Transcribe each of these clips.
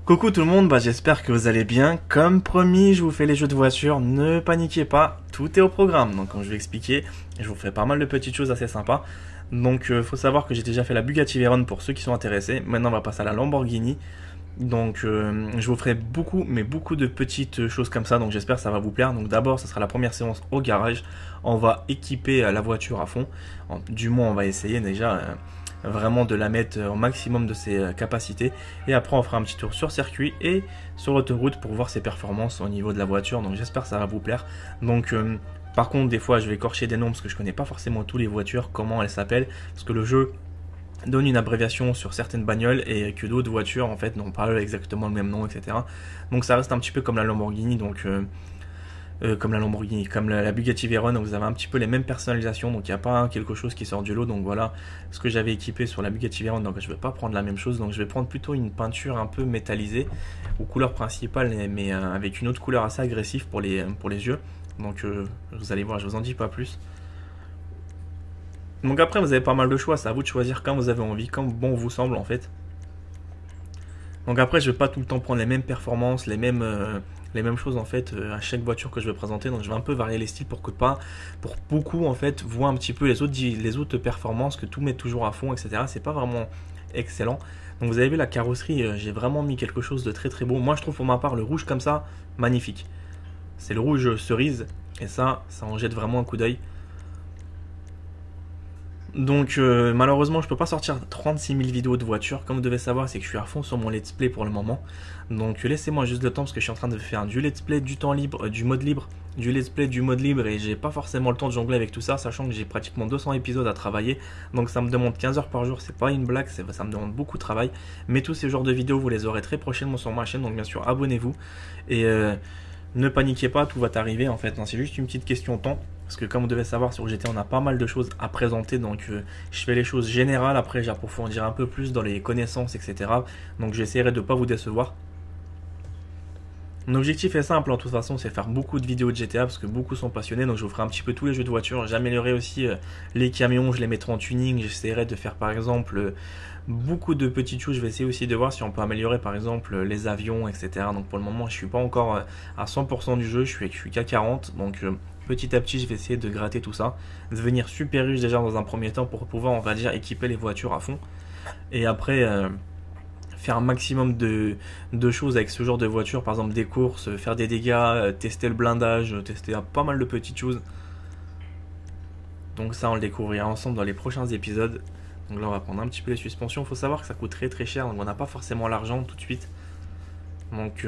Coucou tout le monde, j'espère que vous allez bien. Comme promis, je vous fais les jeux de voiture, ne paniquez pas, tout est au programme. Donc comme je vais expliquer, je vous ferai pas mal de petites choses assez sympas. Donc faut savoir que j'ai déjà fait la Bugatti Veyron pour ceux qui sont intéressés. Maintenant on va passer à la Lamborghini. Donc je vous ferai beaucoup de petites choses comme ça, donc j'espère que ça va vous plaire. Donc d'abord, ça sera la première séance au garage. On va équiper la voiture à fond. Du moins on va essayer déjà vraiment de la mettre au maximum de ses capacités, et après on fera un petit tour sur circuit et sur l'autoroute pour voir ses performances au niveau de la voiture. Donc j'espère que ça va vous plaire. Donc par contre des fois je vais écorcher des noms parce que je connais pas forcément toutes les voitures, comment elles s'appellent, parce que le jeu donne une abréviation sur certaines bagnoles et que d'autres voitures en fait n'ont pas exactement le même nom, etc. Donc ça reste un petit peu comme la Lamborghini, donc comme la Bugatti Veyron, donc vous avez un petit peu les mêmes personnalisations, donc il n'y a pas quelque chose qui sort du lot. Donc voilà ce que j'avais équipé sur la Bugatti Veyron, donc je ne vais pas prendre la même chose, donc je vais prendre plutôt une peinture un peu métallisée aux couleurs principales, mais avec une autre couleur assez agressive pour les yeux. Donc vous allez voir, je vous en dis pas plus. Donc après vous avez pas mal de choix, c'est à vous de choisir quand vous avez envie, quand bon vous semble en fait. Donc après je vais pas tout le temps prendre les mêmes performances, les mêmes choses en fait à chaque voiture que je vais présenter. Donc je vais un peu varier les styles pour beaucoup en fait voient un petit peu les autres performances, que tout met toujours à fond, etc. C'est pas vraiment excellent. Donc vous avez vu la carrosserie, j'ai vraiment mis quelque chose de très beau. Moi je trouve pour ma part le rouge comme ça magnifique. C'est le rouge cerise et ça en jette vraiment un coup d'œil. Donc malheureusement je peux pas sortir 36 000 vidéos de voiture. Comme vous devez savoir, c'est que je suis à fond sur mon let's play pour le moment. Donc laissez-moi juste le temps parce que je suis en train de faire du let's play, du temps libre, du mode libre, du let's play, du mode libre, et j'ai pas forcément le temps de jongler avec tout ça, sachant que j'ai pratiquement 200 épisodes à travailler. Donc ça me demande 15 heures par jour, c'est pas une blague, ça me demande beaucoup de travail. Mais tous ces genres de vidéos vous les aurez très prochainement sur ma chaîne, donc bien sûr abonnez-vous. Et ne paniquez pas, tout va t'arriver en fait, c'est juste une petite question de temps. Parce que comme vous devez savoir, sur GT on a pas mal de choses à présenter. Donc je fais les choses générales, après j'approfondirai un peu plus dans les connaissances, etc. Donc j'essaierai de ne pas vous décevoir. Mon objectif est simple, en toute façon, c'est faire beaucoup de vidéos de GTA parce que beaucoup sont passionnés. Donc je vous ferai un petit peu tous les jeux de voiture. J'améliorerai aussi les camions, je les mettrai en tuning. J'essaierai de faire par exemple beaucoup de petites choses. Je vais essayer aussi de voir si on peut améliorer par exemple les avions, etc. Donc pour le moment je suis pas encore à 100% du jeu, je suis qu'à 40. Donc petit à petit je vais essayer de gratter tout ça, devenir super riche déjà dans un premier temps pour pouvoir, on va dire, équiper les voitures à fond. Et après faire un maximum de choses avec ce genre de voiture, par exemple des courses, faire des dégâts, tester le blindage, tester pas mal de petites choses. Donc ça on le découvrira ensemble dans les prochains épisodes. Donc là on va prendre un petit peu les suspensions. Il faut savoir que ça coûte très cher, donc on n'a pas forcément l'argent tout de suite. Donc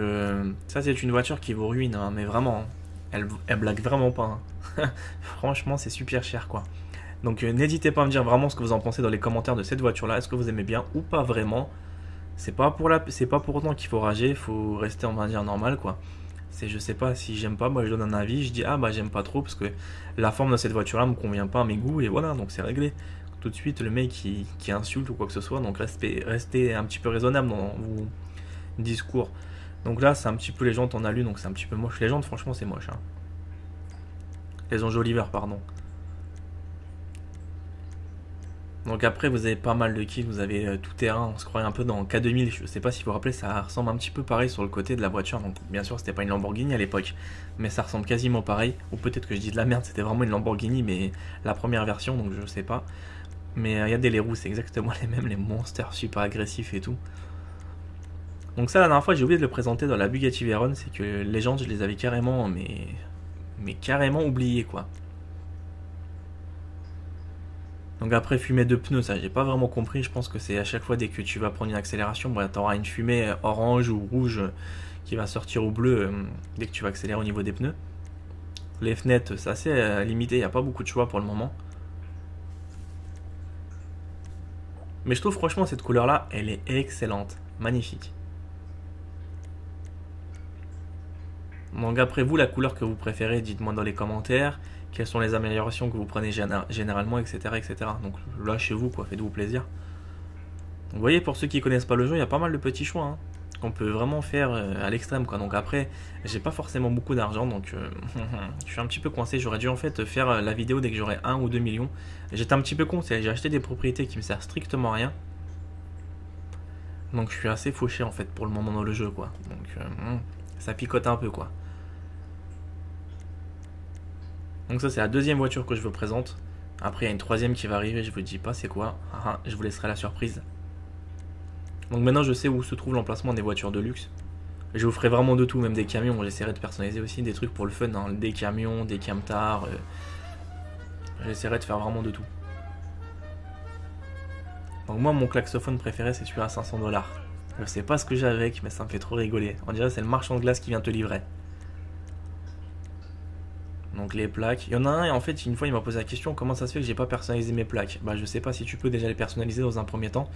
ça c'est une voiture qui vous ruine, hein, mais vraiment, elle blague vraiment pas. Hein. Franchement c'est super cher quoi. Donc n'hésitez pas à me dire vraiment ce que vous en pensez dans les commentaires de cette voiture là. Est-ce que vous aimez bien ou pas vraiment? C'est pas pour autant qu'il faut rager, il faut rester, on va dire, normal quoi. Je sais pas, si j'aime pas, je donne un avis, je dis ah j'aime pas trop parce que la forme de cette voiture là me convient pas à mes goûts, et voilà, donc c'est réglé. Tout de suite le mec qui insulte ou quoi que ce soit, donc restez un petit peu raisonnable dans vos discours. Donc là c'est un petit peu les jantes en alu, donc c'est un petit peu moche. Les jantes franchement c'est moche, hein. Les enjoliveurs pardon. Donc après vous avez pas mal de kits, vous avez tout terrain, on se croirait un peu dans K2000, je sais pas si vous vous rappelez, ça ressemble un petit peu pareil sur le côté de la voiture. Donc bien sûr c'était pas une Lamborghini à l'époque, mais ça ressemble quasiment pareil, ou peut-être que je dis de la merde, c'était vraiment une Lamborghini mais la première version, donc je sais pas. Mais regardez les roues, c'est exactement les mêmes, les monsters super agressifs et tout. Donc ça la dernière fois j'ai oublié de le présenter dans la Bugatti Veyron, c'est que les jantes je les avais carrément, mais carrément oubliées quoi. Donc après fumée de pneus, ça j'ai pas vraiment compris, je pense que c'est à chaque fois dès que tu vas prendre une accélération, tu auras une fumée orange ou rouge qui va sortir au bleu dès que tu vas accélérer au niveau des pneus. Les fenêtres c'est assez limité, il n'y a pas beaucoup de choix pour le moment. Mais je trouve franchement cette couleur là, elle est excellente, magnifique. Donc après vous, la couleur que vous préférez, dites-moi dans les commentaires. Quelles sont les améliorations que vous prenez généralement, etc., etc. Donc là chez vous quoi, faites-vous plaisir. Vous voyez, pour ceux qui connaissent pas le jeu, il y a pas mal de petits choix hein, qu'on peut vraiment faire à l'extrême quoi. Donc après j'ai pas forcément beaucoup d'argent, donc je suis un petit peu coincé. J'aurais dû en fait faire la vidéo dès que j'aurais 1 ou 2 millions. J'étais un petit peu con, j'ai acheté des propriétés qui me servent strictement à rien. Donc je suis assez fauché en fait pour le moment dans le jeu quoi. Donc ça picote un peu quoi. Donc ça c'est la deuxième voiture que je vous présente. Après il y a une troisième qui va arriver, je vous dis pas c'est quoi. Je vous laisserai la surprise. Donc maintenant je sais où se trouve l'emplacement des voitures de luxe. Je vous ferai vraiment de tout, même des camions. J'essaierai de personnaliser aussi des trucs pour le fun, hein. Des camions, des camtars. J'essaierai de faire vraiment de tout. Donc moi mon klaxophone préféré c'est celui à 500$. Je sais pas ce que j'ai avec mais ça me fait trop rigoler. On dirait que c'est le marchand de glace qui vient te livrer. Donc les plaques. Il y en a un et en fait une fois il m'a posé la question comment ça se fait que j'ai pas personnalisé mes plaques. Bah je sais pas si tu peux déjà les personnaliser dans un premier temps.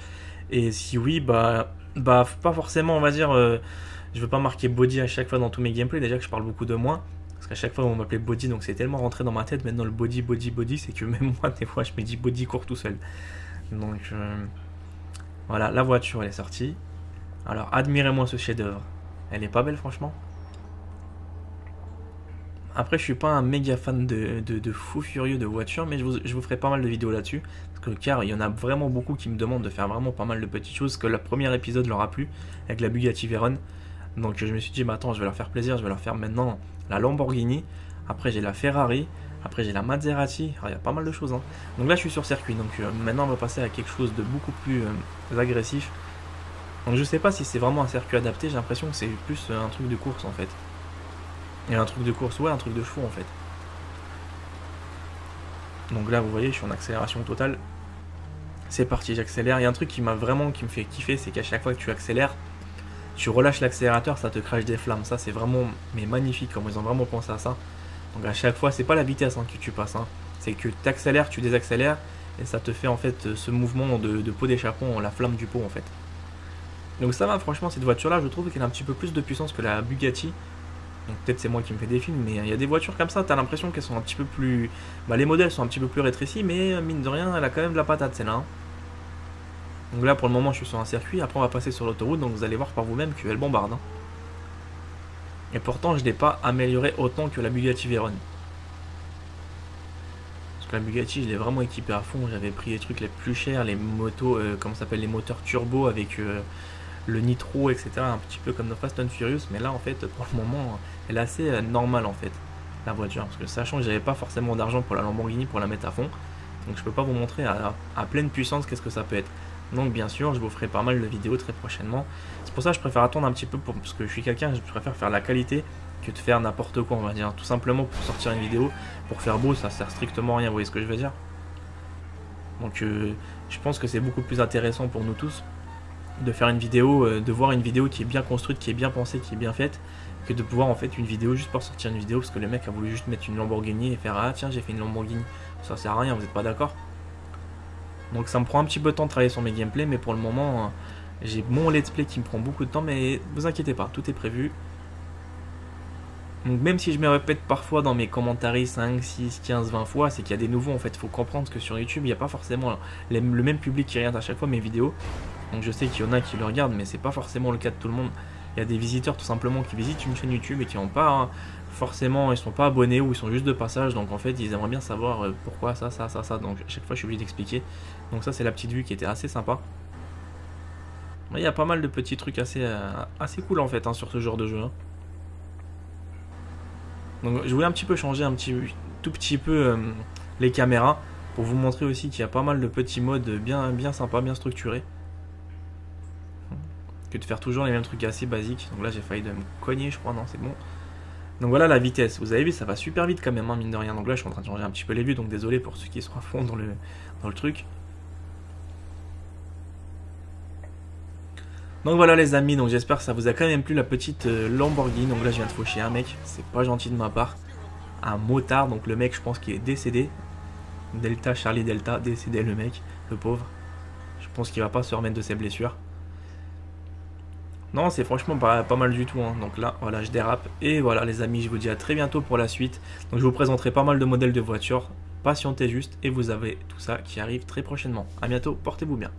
Et si oui bah pas forcément on va dire je veux pas marquer body à chaque fois dans tous mes gameplays. Déjà que je parle beaucoup de moi. Parce qu'à chaque fois on m'appelait body donc c'est tellement rentré dans ma tête. Maintenant le body c'est que même moi des fois je me dis body court tout seul. Donc voilà, la voiture elle est sortie. Alors admirez-moi ce chef-d'œuvre. Elle est pas belle franchement. Après je suis pas un méga fan de fou furieux de voitures, mais je vous ferai pas mal de vidéos là-dessus. Car il y en a vraiment beaucoup qui me demandent de faire vraiment pas mal de petites choses. Que le premier épisode leur a plu avec la Bugatti Veyron. Donc je me suis dit bah attends je vais leur faire plaisir, je vais leur faire maintenant la Lamborghini. Après j'ai la Ferrari. Après j'ai la Maserati, il y a pas mal de choses hein. Donc là je suis sur circuit, donc maintenant on va passer à quelque chose de beaucoup plus agressif. Donc je sais pas si c'est vraiment un circuit adapté, j'ai l'impression que c'est plus un truc de course en fait. Et un truc de course, ouais un truc de chevaux en fait. Donc là vous voyez je suis en accélération totale. C'est parti, j'accélère. Il y a un truc qui me fait kiffer, c'est qu'à chaque fois que tu accélères, tu relâches l'accélérateur, ça te crache des flammes. Ça c'est vraiment magnifique, comme ils ont vraiment pensé à ça. Donc à chaque fois, c'est pas la vitesse que tu passes, hein. C'est que tu accélères, tu désaccélères, et ça te fait en fait ce mouvement de pot d'échappement, la flamme du pot en fait. Donc ça va, franchement, cette voiture-là, je trouve qu'elle a un petit peu plus de puissance que la Bugatti. Donc peut-être c'est moi qui me fais des films, mais il y a des voitures comme ça, t'as l'impression qu'elles sont un petit peu plus... Bah les modèles sont un petit peu plus rétrécis, mais mine de rien, elle a quand même de la patate celle-là. Hein. Donc là, pour le moment, je suis sur un circuit, après on va passer sur l'autoroute, donc vous allez voir par vous-même qu'elle bombarde. Hein. Et pourtant, je n'ai pas amélioré autant que la Bugatti Veyron. Parce que la Bugatti, je l'ai vraiment équipée à fond. J'avais pris les trucs les plus chers, les motos, comment ça s'appelle, les moteurs turbo avec le nitro, etc. Un petit peu comme dans Fast and Furious. Mais là, en fait, pour le moment, elle est assez normale, en fait, la voiture. Parce que sachant que j'avais pas forcément d'argent pour la Lamborghini pour la mettre à fond. Donc je peux pas vous montrer à pleine puissance qu'est-ce que ça peut être. Donc bien sûr, je vous ferai pas mal de vidéos très prochainement. C'est pour ça que je préfère attendre un petit peu, parce que je suis quelqu'un, je préfère faire la qualité que de faire n'importe quoi, on va dire. Tout simplement pour sortir une vidéo, pour faire beau, ça sert strictement à rien, vous voyez ce que je veux dire. Donc je pense que c'est beaucoup plus intéressant pour nous tous de faire une vidéo, de voir une vidéo qui est bien construite, qui est bien pensée, qui est bien faite, que de pouvoir en fait une vidéo juste pour sortir une vidéo, parce que le mec a voulu juste mettre une Lamborghini et faire ah tiens j'ai fait une Lamborghini. Ça sert à rien, vous n'êtes pas d'accord? Donc ça me prend un petit peu de temps de travailler sur mes gameplays, mais pour le moment, j'ai mon let's play qui me prend beaucoup de temps, mais vous inquiétez pas, tout est prévu. Donc même si je me répète parfois dans mes commentaires 5, 6, 15, 20 fois, c'est qu'il y a des nouveaux en fait. Il faut comprendre que sur YouTube, il n'y a pas forcément le même public qui regarde à chaque fois mes vidéos. Donc je sais qu'il y en a qui le regardent, mais c'est pas forcément le cas de tout le monde. Il y a des visiteurs tout simplement qui visitent une chaîne YouTube et qui n'ont pas forcément, ils sont pas abonnés ou ils sont juste de passage. Donc en fait, ils aimeraient bien savoir pourquoi ça. Donc à chaque fois, je suis obligé d'expliquer. Donc ça, c'est la petite vue qui était assez sympa. Il y a pas mal de petits trucs assez cool en fait sur ce genre de jeu. Hein. Donc je voulais un petit peu changer tout petit peu les caméras pour vous montrer aussi qu'il y a pas mal de petits modes bien sympas, bien structurés. Que de faire toujours les mêmes trucs assez basiques. Donc là j'ai failli de me cogner je crois, non c'est bon. Donc voilà la vitesse, vous avez vu ça va super vite quand même mine de rien. Donc là je suis en train de changer un petit peu les vues, donc désolé pour ceux qui sont à fond dans le truc. Donc voilà les amis, donc j'espère que ça vous a quand même plu la petite Lamborghini. Donc là je viens de faucher un mec, c'est pas gentil de ma part. Un motard, donc le mec je pense qu'il est décédé. Delta, Charlie Delta, décédé le mec, le pauvre. Je pense qu'il va pas se remettre de ses blessures. Non, c'est franchement pas mal du tout. Hein. Donc là, voilà, je dérape. Et voilà les amis, je vous dis à très bientôt pour la suite. Donc je vous présenterai pas mal de modèles de voitures. Patientez juste et vous avez tout ça qui arrive très prochainement. A bientôt, portez-vous bien.